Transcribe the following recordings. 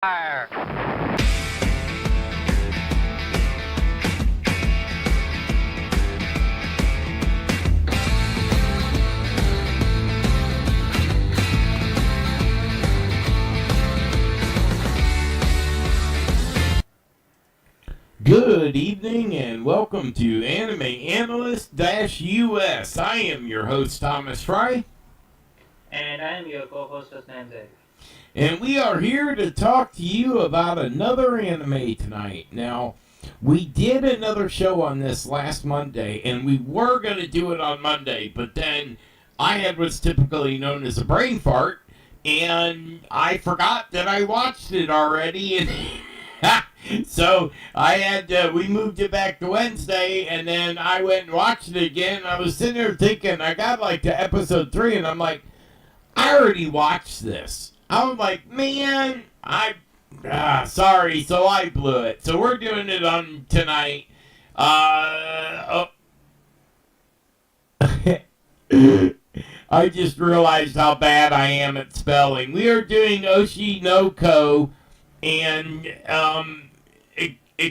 Fire. Good evening and welcome to Anime Analyst-US. I am your host, Thomas Fry. And I am your co-host, Osnanze. And we are here to talk to you about another anime tonight. Now, we did another show on this last Monday, and we were going to do it on Monday, but then I had what's typically known as a brain fart, and I forgot that I watched it already, and so we moved it back to Wednesday, and then I went and watched it again. I was sitting there thinking, I got like to episode 3, and I'm like, I already watched this. I was like, man, sorry, so I blew it. So we're doing it on tonight. I just realized how bad I am at spelling. We are doing Oshi no Ko, and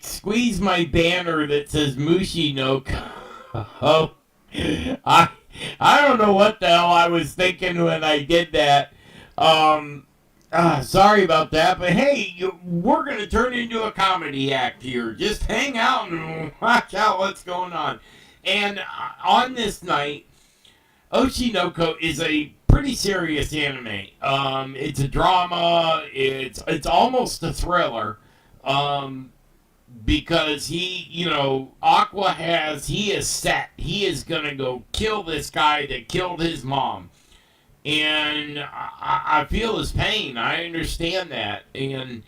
squeeze my banner that says Mushi no Ko. I don't know what the hell I was thinking when I did that. Sorry about that, but hey, we're going to turn into a comedy act here. Just hang out and watch out what's going on. And on this night, Oshi no Ko is a pretty serious anime. It's a drama. It's almost a thriller. Because he is set. He is going to go kill this guy that killed his mom. And I feel his pain. I understand that. And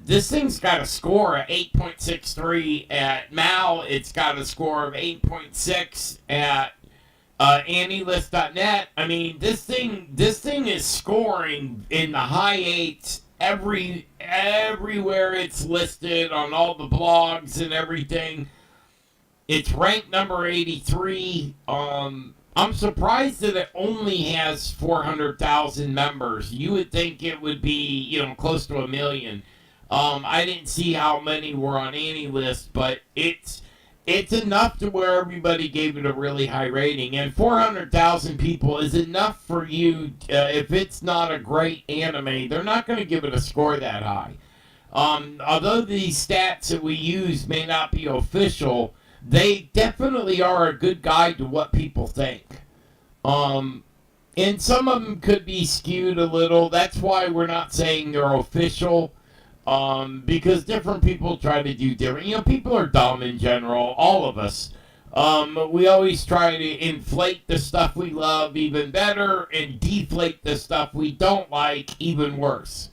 this thing's got a score of 8.63 at Mal. It's got a score of 8.6 at Analyst.net. I mean, this thing is scoring in the high eights everywhere it's listed on all the blogs and everything. It's ranked number 83. I'm surprised that it only has 400,000 members. You would think it would be, close to 1 million. I didn't see how many were on any list, but it's enough to where everybody gave it a really high rating. And 400,000 people is enough for you. If it's not a great anime, they're not going to give it a score that high. Although these stats that we use may not be official, they definitely are a good guide to what people think. And some of them could be skewed a little. That's why we're not saying they're official. Because different people try to do different. People are dumb in general. All of us. We always try to inflate the stuff we love even better and deflate the stuff we don't like even worse.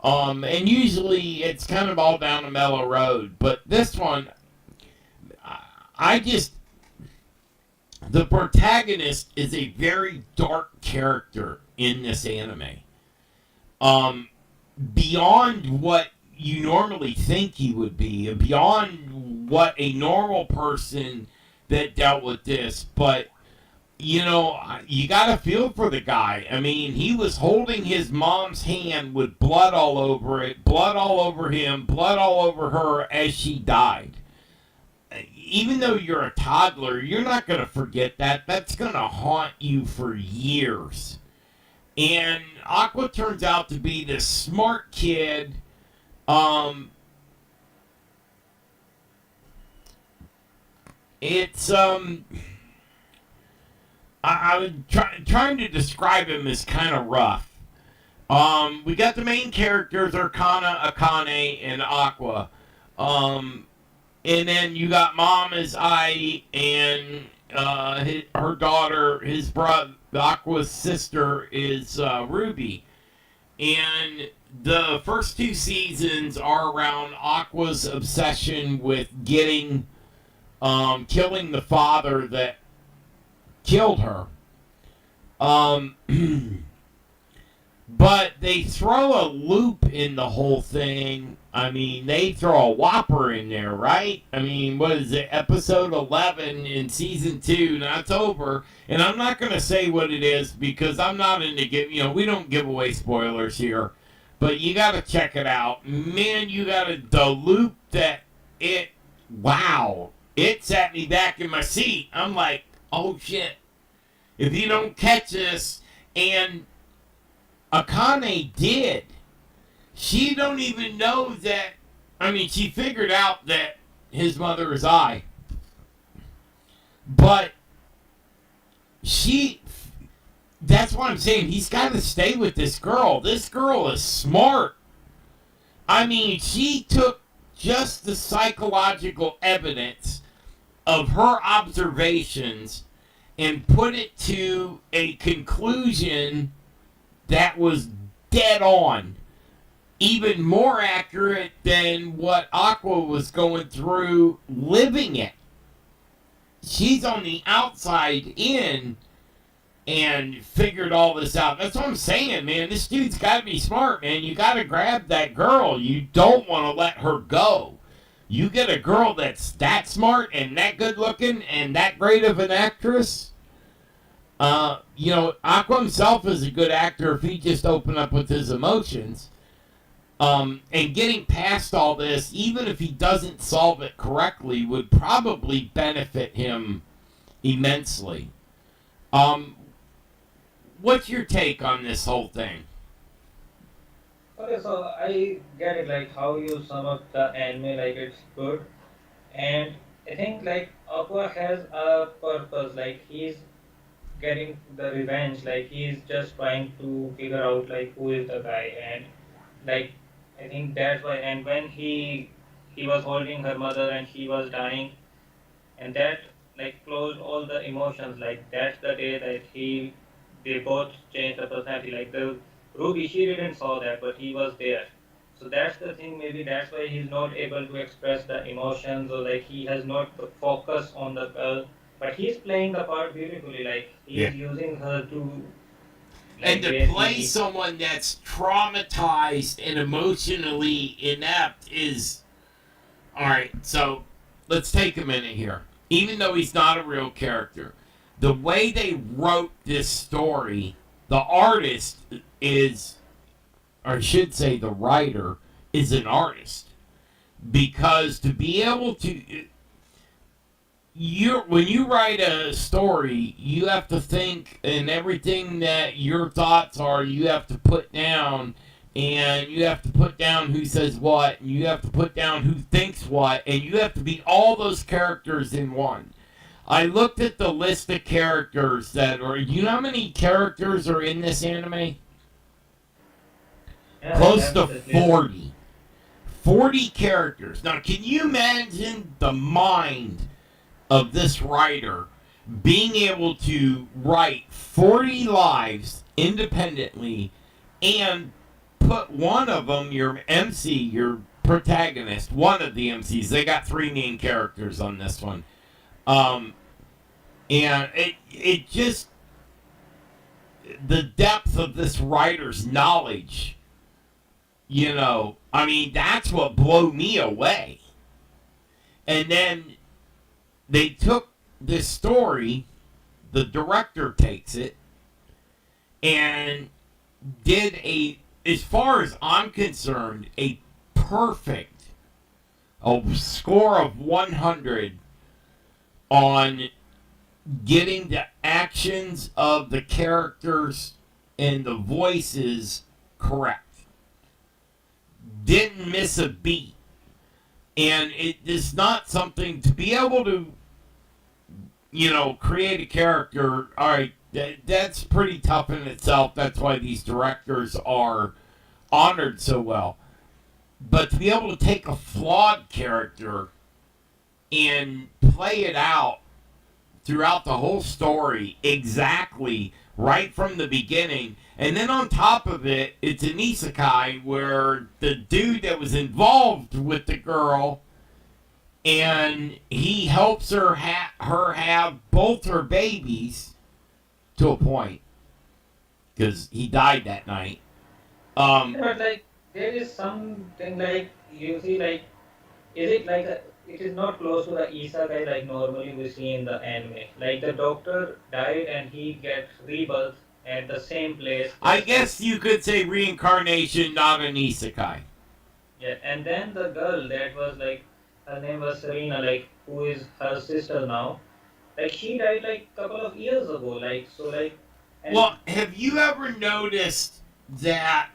And usually it's kind of all down a mellow road. But this one, the protagonist is a very dark character in this anime. Beyond what you normally think he would be, and beyond what a normal person that dealt with this, but you gotta feel for the guy. I mean, he was holding his mom's hand with blood all over it, blood all over him, blood all over her as she died. Even though you're a toddler, you're not gonna forget that. That's gonna haunt you for years. And Aqua turns out to be this smart kid. I was trying to describe him as kind of rough. We got the main characters, Arcana, Akane, and Aqua. And then you got Mom as Ai, and her daughter, his brother, Aqua's sister is Ruby. And the first 2 seasons are around Aqua's obsession with killing the father that killed her. But they throw a loop in the whole thing. I mean, they throw a whopper in there, right? I mean, what is it? Episode 11 in season 2. Now it's over. And I'm not going to say what it is because I'm not into we don't give away spoilers here. But you gotta check it out. Man, you gotta, the loop that it, wow. It sat me back in my seat. I'm like, oh shit. If you don't catch this, and Akane did. She don't even know that, I mean, she figured out that his mother is I. But she, that's what I'm saying. He's got to stay with this girl. This girl is smart. I mean, she took just the psychological evidence of her observations and put it to a conclusion that was dead on. Even more accurate than what Aqua was going through living it. She's on the outside in and figured all this out. That's what I'm saying, man. This dude's got to be smart, man. You got to grab that girl. You don't want to let her go. You get a girl that's that smart and that good looking and that great of an actress. Aqua himself is a good actor if he just opened up with his emotions. And getting past all this, even if he doesn't solve it correctly, would probably benefit him immensely. What's your take on this whole thing? Okay, so I get it, like how you sum up the anime, like it's good, and I think like Aqua has a purpose, like he's getting the revenge, like he's just trying to figure out like who is the guy, and like I think that's why. And when he was holding her mother and she was dying, and that like closed all the emotions, like that's the day that they both changed the personality. Like the Ruby, she didn't saw that, but he was there. So that's the thing, maybe that's why he's not able to express the emotions, or like he has not the focus on the girl, but he's playing the part beautifully, like Yeah. he's using her to And like to where play he. someone that's traumatized and emotionally inept is. Alright, so let's take a minute here. Even though he's not a real character, the way they wrote this story, the artist is, or I should say the writer, is an artist. Because to be able to, when you write a story, you have to think, and everything that your thoughts are, you have to put down, and you have to put down who says what, and you have to put down who thinks what, and you have to be all those characters in one. I looked at the list of characters that are. You know how many characters are in this anime? Yeah, like Close that's to the place. 40. 40 characters. Now, can you imagine the mind of this writer being able to write 40 lives independently and put one of them, your MC, your protagonist, one of the MCs, they got three main characters on this one. Um, and it just, the depth of this writer's knowledge, I mean, that's what blew me away. And then they took this story, the director takes it, and did as far as I'm concerned, a perfect score of 100 on getting the actions of the characters and the voices correct. Didn't miss a beat. And it is not something to be able to, create a character. All right, that's pretty tough in itself. That's why these directors are honored so well. But to be able to take a flawed character and play it out throughout the whole story exactly right from the beginning. And then on top of it, it's an isekai where the dude that was involved with the girl and he helps her have both her babies to a point because he died that night. Um, Yeah, but like there is something like you see, like is it like it is not close to the isekai like normally we see in the anime. Like the doctor died and he gets rebirth, at the same place, I just like guess you could say reincarnation, not an isekai. yeah. And then the girl that was like her name was Serena, like who is her sister now. Like she died like couple of years ago. Like so like Well, and have you ever noticed that?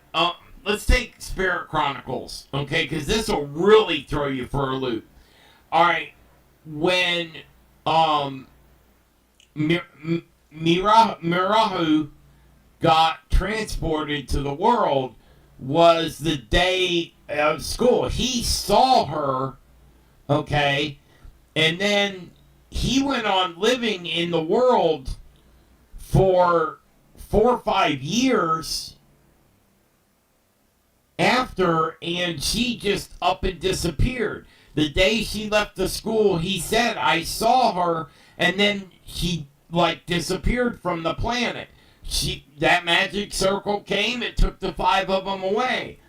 Let's take Spirit Chronicles, okay? Because this will really throw you for a loop. All right, when um Mirahu got transported to the world was the day of school. He saw her, okay, and then he went on living in the world for 4 or 5 years after, and she just up and disappeared. The day she left the school, he said, I saw her, and then she like disappeared from the planet. That magic circle came, it took the five of them away.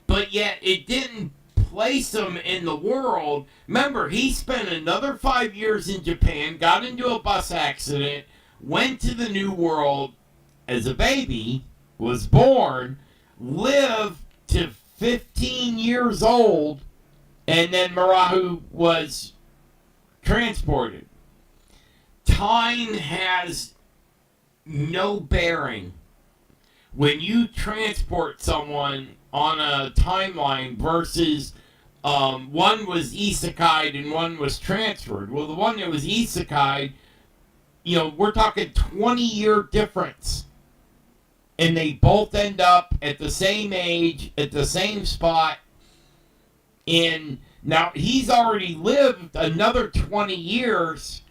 But yet it didn't place him in the world. Remember, he spent another 5 years in Japan, got into a bus accident, went to the new world as a baby, was born, lived to 15 years old, and then Marahu was transported. Time has no bearing when you transport someone on a timeline versus one was isekai and one was transferred. Well, the one that was isekai, we're talking 20-year difference. And they both end up at the same age, at the same spot. And now he's already lived another 20 years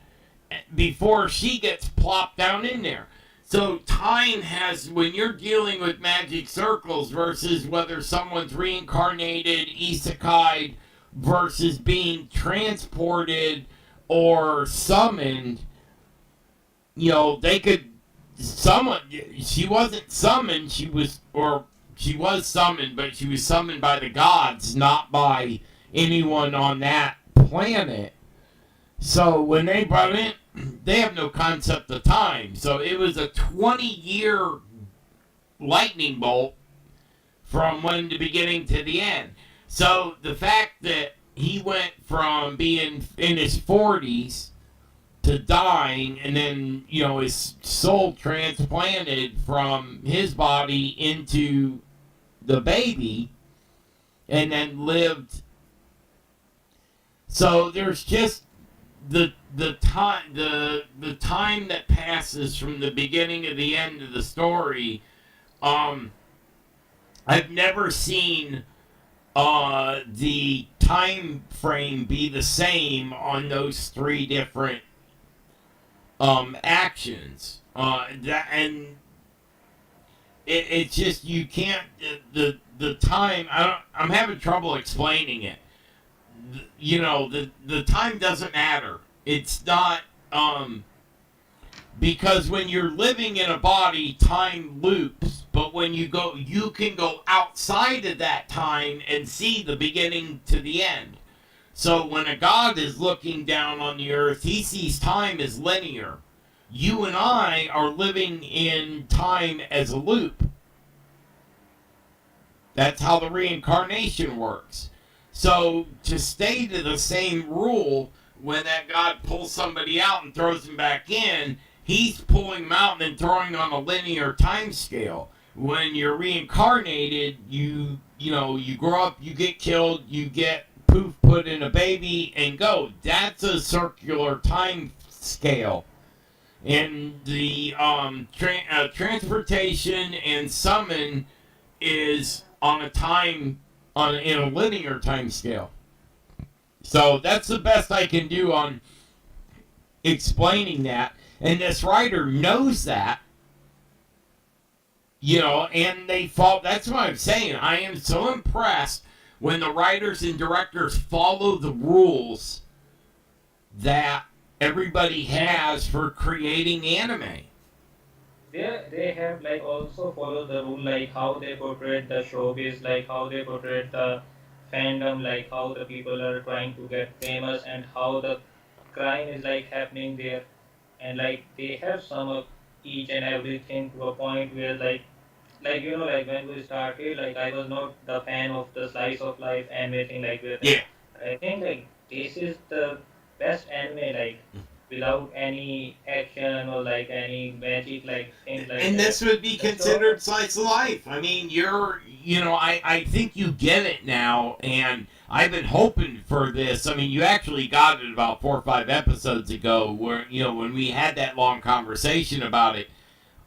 before she gets plopped down in there. So time has, when you're dealing with magic circles versus whether someone's reincarnated, isekai, versus being transported or summoned, they could, someone, she wasn't summoned, she was summoned, but she was summoned by the gods, not by anyone on that planet. So when they brought in, they have no concept of time. So it was a 20-year lightning bolt from when the beginning to the end. So the fact that he went from being in his 40s to dying, and then his soul transplanted from his body into the baby, and then lived. So there's just the time that passes from the beginning to the end of the story. Um, I've never seen the time frame be the same on those three different actions. And it's just you can't the time. I'm having trouble explaining it. The time doesn't matter. It's not because when you're living in a body, time loops. But when you can go outside of that time and see the beginning to the end. So when a god is looking down on the earth, he sees time as linear. You and I are living in time as a loop. That's how the reincarnation works. So to stay to the same rule, when that god pulls somebody out and throws them back in, he's pulling them out and then throwing on a linear time scale. When you're reincarnated, you grow up, you get killed, you get poof put in a baby and go. That's a circular time scale. And the transportation and summon is on a time in a linear time scale. So that's the best I can do on explaining that. And this writer knows that, and they fall. That's what I'm saying. I am so impressed when the writers and directors follow the rules that everybody has for creating anime. they have like also follow the rule like how they portray the showbiz, like how they portray the fandom, like how the people are trying to get famous and how the crime is like happening there, and like they have some of each and everything to a point where like when we started, like I was not the fan of the slice of life anime thing like that thing. Yeah. I think like this is the best anime like without any action or like any magic like things like And this that. would be Just lot of considered slice of life. I mean, I think you get it now, and I've been hoping for this. I mean, you actually got it about 4 or 5 episodes ago, where when we had that long conversation about it.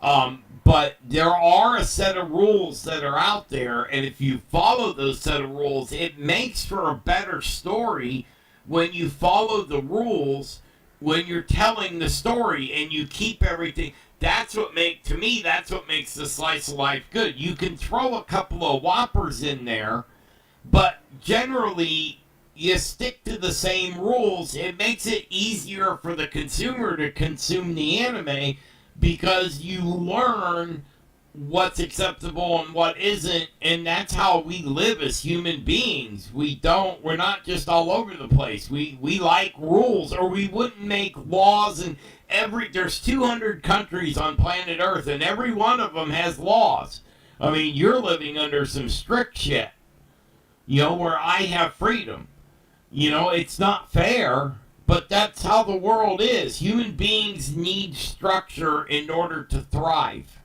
But there are a set of rules that are out there, and if you follow those set of rules, it makes for a better story when you follow the rules when you're telling the story and you keep everything. That's what makes the slice of life good. You can throw a couple of whoppers in there, but generally you stick to the same rules. It makes it easier for the consumer to consume the anime because you learn what's acceptable and what isn't, and that's how we live as human beings. We're not just all over the place. We like rules, or we wouldn't make laws. And there's 200 countries on planet Earth, and every one of them has laws. I mean, you're living under some strict shit, where I have freedom. It's not fair, but that's how the world is. Human beings need structure in order to thrive.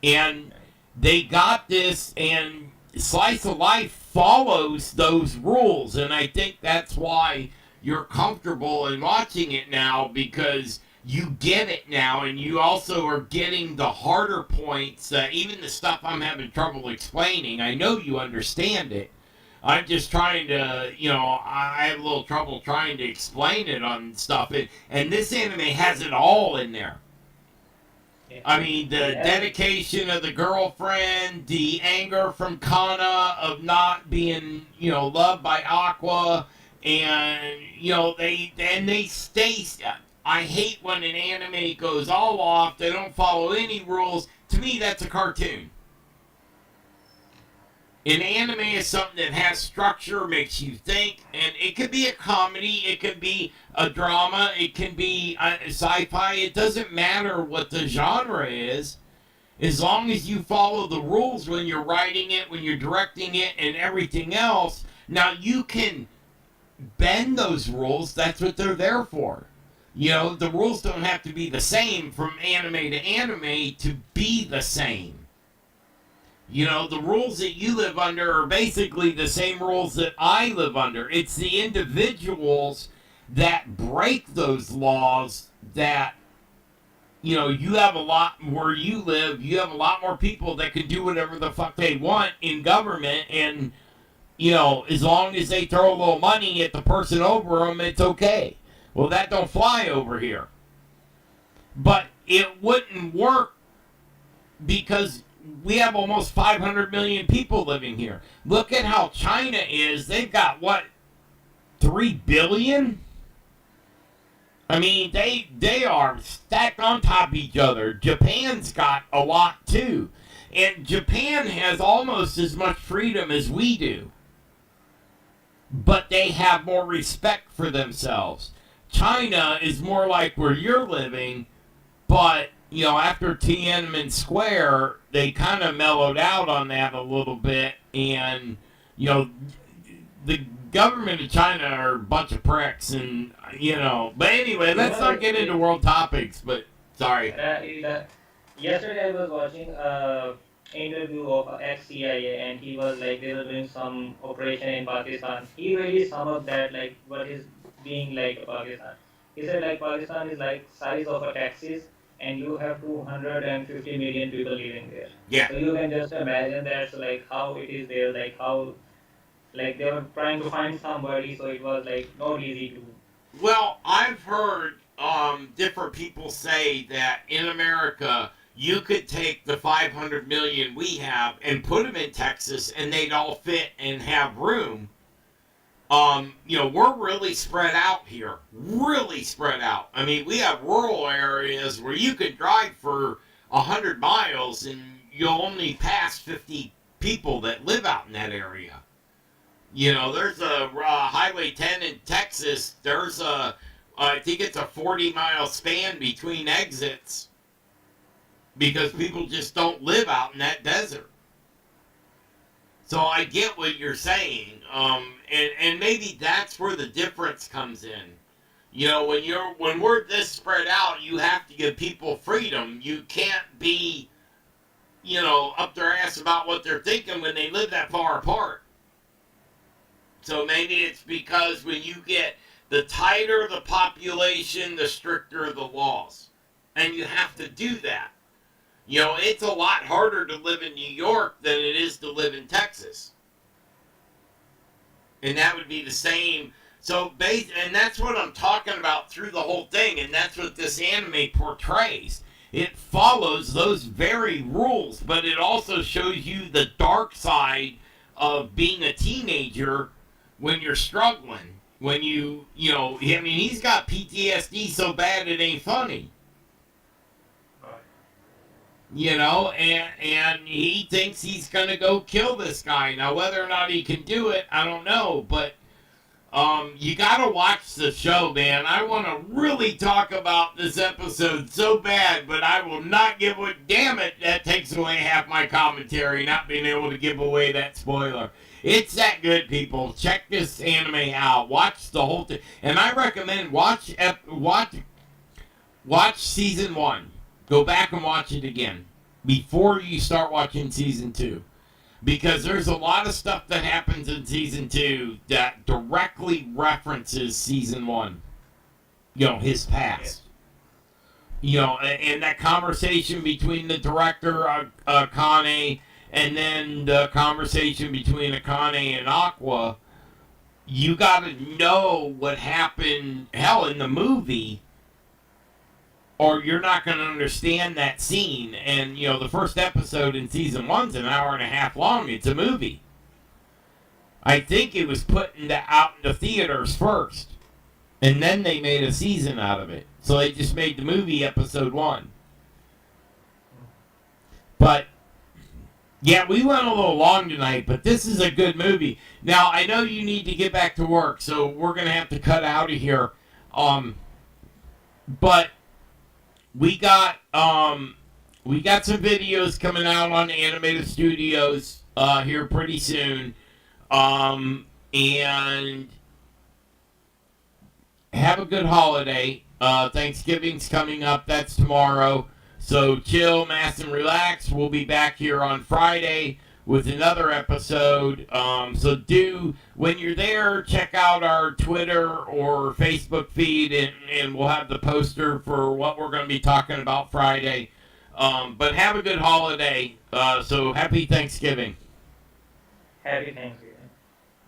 And they got this, and Slice of Life follows those rules. And I think that's why you're comfortable in watching it now, because you get it now, and you also are getting the harder points, even the stuff I'm having trouble explaining. I know you understand it. I'm just trying to, I have a little trouble trying to explain it on stuff. And this anime has it all in there. yeah. I mean, the Yeah. dedication of the girlfriend, the anger from Kana of not being, loved by Aqua, and they stay. I hate when an anime goes all off. They don't follow any rules. To me, that's a cartoon. An anime is something that has structure, makes you think, and it could be a comedy, it could be a drama, it can be sci-fi. It doesn't matter what the genre is, as long as you follow the rules when you're writing it, when you're directing it, and everything else. Now, you can bend those rules. That's what they're there for. The rules don't have to be the same from anime to anime to be the same. The rules that you live under are basically the same rules that I live under. It's the individuals that break those laws that, you have a lot where you live, you have a lot more people that can do whatever the fuck they want in government, and, as long as they throw a little money at the person over them, it's okay. Well, that don't fly over here. But it wouldn't work because we have almost 500 million people living here. Look at how China is. They've got, 3 billion? I mean, they are stacked on top of each other. Japan's got a lot, too. And Japan has almost as much freedom as we do. But they have more respect for themselves. China is more like where you're living, but after Tiananmen Square, they kind of mellowed out on that a little bit, and the government of China are a bunch of pricks, and But anyway, let's not get into world topics. But sorry. Yesterday I was watching a interview of a ex-CIA, and he was like they were doing some operation in Pakistan. He really summed up that like what is being like Pakistan. He said like Pakistan is like size of a Texas, and you have 250 million people living there. Yeah. So you can just imagine that's like how it is there, like how like they were trying to find somebody, so it was like not easy to. Well, I've heard different people say that in America, you could take the 500 million we have and put them in Texas, and they'd all fit and have room. We're really spread out here. Really spread out. I mean, we have rural areas where you could drive for 100 miles and you'll only pass 50 people that live out in that area. There's a Highway 10 in Texas. There's a I think it's a 40-mile span between exits because people just don't live out in that desert. So I get what you're saying, and maybe that's where the difference comes in. You know, when we're this spread out, you have to give people freedom. You can't be, up their ass about what they're thinking when they live that far apart. So maybe it's because when you get the tighter the population, the stricter the laws, and you have to do that. It's a lot harder to live in New York than it is to live in Texas. And that would be the same. So, and that's what I'm talking about through the whole thing, and that's what this anime portrays. It follows those very rules, but it also shows you the dark side of being a teenager when you're struggling. When he's got PTSD so bad it ain't funny. And he thinks he's going to go kill this guy. Now, whether or not he can do it, I don't know, but you got to watch the show, man. I want to really talk about this episode so bad, but I will not give away. Damn it, that takes away half my commentary, not being able to give away that spoiler. It's that good, people. Check this anime out. Watch the whole thing. And I recommend watch season 1. Go back and watch it again before you start watching season 2. Because there's a lot of stuff that happens in season 2 that directly references season 1. His past. And that conversation between the director, Akane, and then the conversation between Akane and Aqua, you gotta know what happened, hell, in the movie, or you're not going to understand that scene. And, the first episode in season 1's an hour and a half long. It's a movie. I think it was put out into theaters first. And then they made a season out of it. So they just made the movie episode 1. But, yeah, we went a little long tonight, but this is a good movie. Now, I know you need to get back to work, so we're going to have to cut out of here. But we got some videos coming out on Animated Studios here pretty soon. And have a good holiday. Thanksgiving's coming up. That's tomorrow. So chill, mass, and relax. We'll be back here on Friday with another episode. So when you're there, check out our Twitter or Facebook feed, and we'll have the poster for what we're going to be talking about Friday. But have a good holiday. So happy Thanksgiving. Happy Thanksgiving.